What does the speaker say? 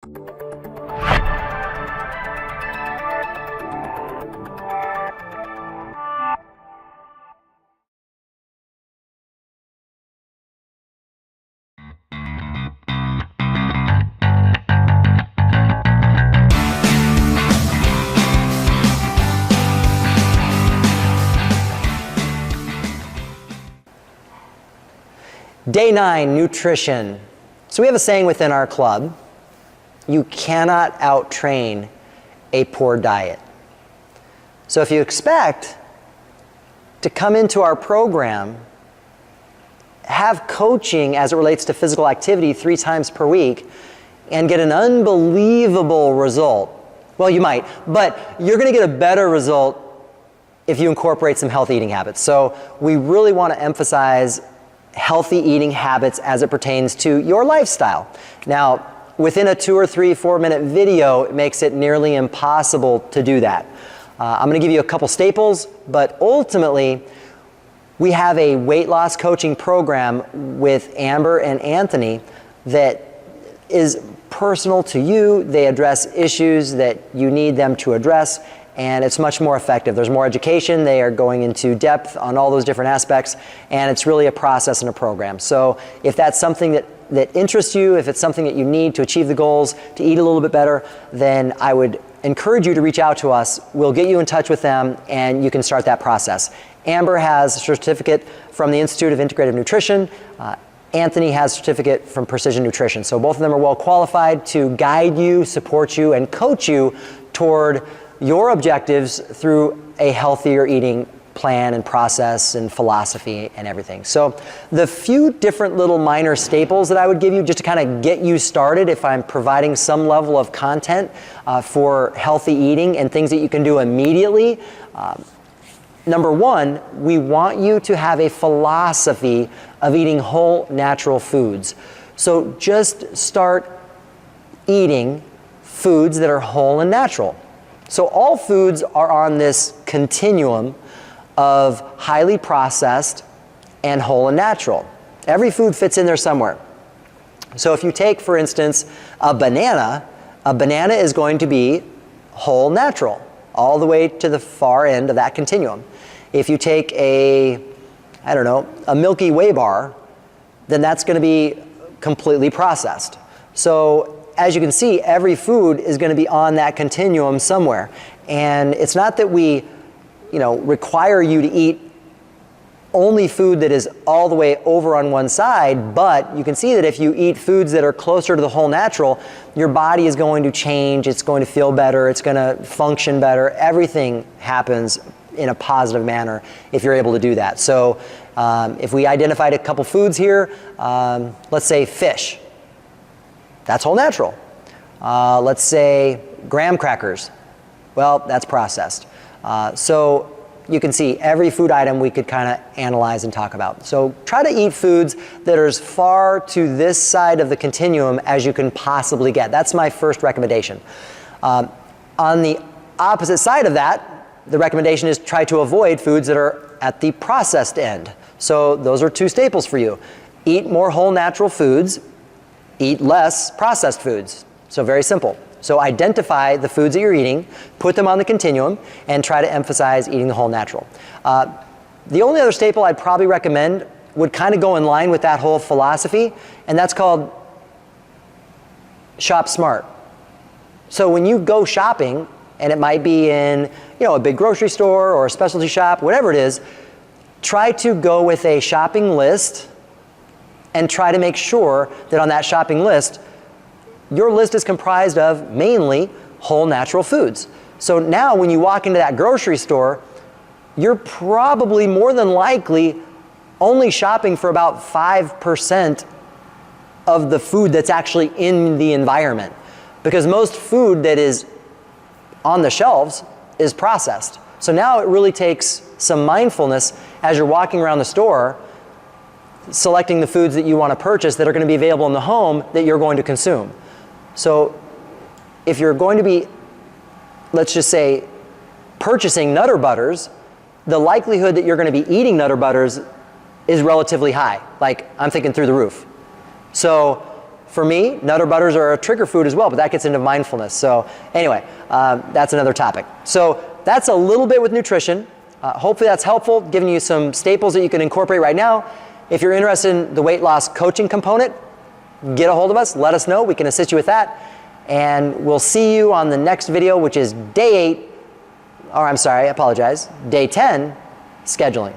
Day 9, nutrition. So we have a saying within our club, you cannot out-train a poor diet. So if you expect to come into our program, have coaching as it relates to physical activity 3 times per week, and get an unbelievable result, well, you might, but you're going to get a better result if you incorporate some healthy eating habits. So we really want to emphasize healthy eating habits as it pertains to your lifestyle. Now, within a 2 or 3, 4 minute video, it makes it nearly impossible to do that. I'm going to give you a couple staples, but ultimately, we have a weight loss coaching program with Amber and Anthony that is personal to you. They address issues that you need them to address, and it's much more effective. There's more education. They are going into depth on all those different aspects, and it's really a process and a program. So if that's something that interests you, if it's something that you need to achieve the goals, to eat a little bit better, then I would encourage you to reach out to us. We'll get you in touch with them, and you can start that process. Amber has a certificate from the Institute of Integrative Nutrition. Anthony has a certificate from Precision Nutrition. So both of them are well qualified to guide you, support you, and coach you toward your objectives through a healthier eating plan and process and philosophy and everything. So the few different little minor staples that I would give you just to kind of get you started if I'm providing some level of content for healthy eating and things that you can do immediately. Number 1, we want you to have a philosophy of eating whole natural foods. So just start eating foods that are whole and natural. So all foods are on this continuum of highly processed and whole and natural. Every food fits in there somewhere. So if you take, for instance, a banana is going to be whole natural, all the way to the far end of that continuum. If you take a Milky Way bar, then that's going to be completely processed. So as you can see, every food is going to be on that continuum somewhere. And it's not that we, require you to eat only food that is all the way over on one side, but you can see that if you eat foods that are closer to the whole natural, your body is going to change, it's going to feel better, it's going to function better. Everything happens in a positive manner if you're able to do that. So if we identified a couple foods here, let's say fish. That's whole natural. Let's say graham crackers. Well, that's processed. So you can see every food item we could kind of analyze and talk about. So try to eat foods that are as far to this side of the continuum as you can possibly get. That's my first recommendation. On the opposite side of that, the recommendation is try to avoid foods that are at the processed end. So those are 2 staples for you. Eat more whole natural foods, eat less processed foods. So very simple. So identify the foods that you're eating, put them on the continuum, and try to emphasize eating the whole natural. The only other staple I'd probably recommend would kind of go in line with that whole philosophy, and that's called shop smart. So when you go shopping, and it might be in a big grocery store or a specialty shop, whatever it is, try to go with a shopping list and try to make sure that on that shopping list, your list is comprised of mainly whole natural foods. So now when you walk into that grocery store, you're probably more than likely only shopping for about 5% of the food that's actually in the environment. Because most food that is on the shelves is processed. So now it really takes some mindfulness as you're walking around the store, selecting the foods that you want to purchase that are going to be available in the home that you're going to consume. So if you're going to be, let's just say, purchasing Nutter Butters, the likelihood that you're going to be eating Nutter Butters is relatively high. Like, I'm thinking through the roof. So For me, Nutter Butters are a trigger food as well, but that gets into mindfulness. So anyway, that's another topic. So that's a little bit with nutrition. Hopefully that's helpful, giving you some staples that you can incorporate right now. If you're interested in the weight loss coaching component, get a hold of us, let us know, we can assist you with that. And we'll see you on the next video, which is day 8, or I'm sorry, I apologize, day 10, scheduling.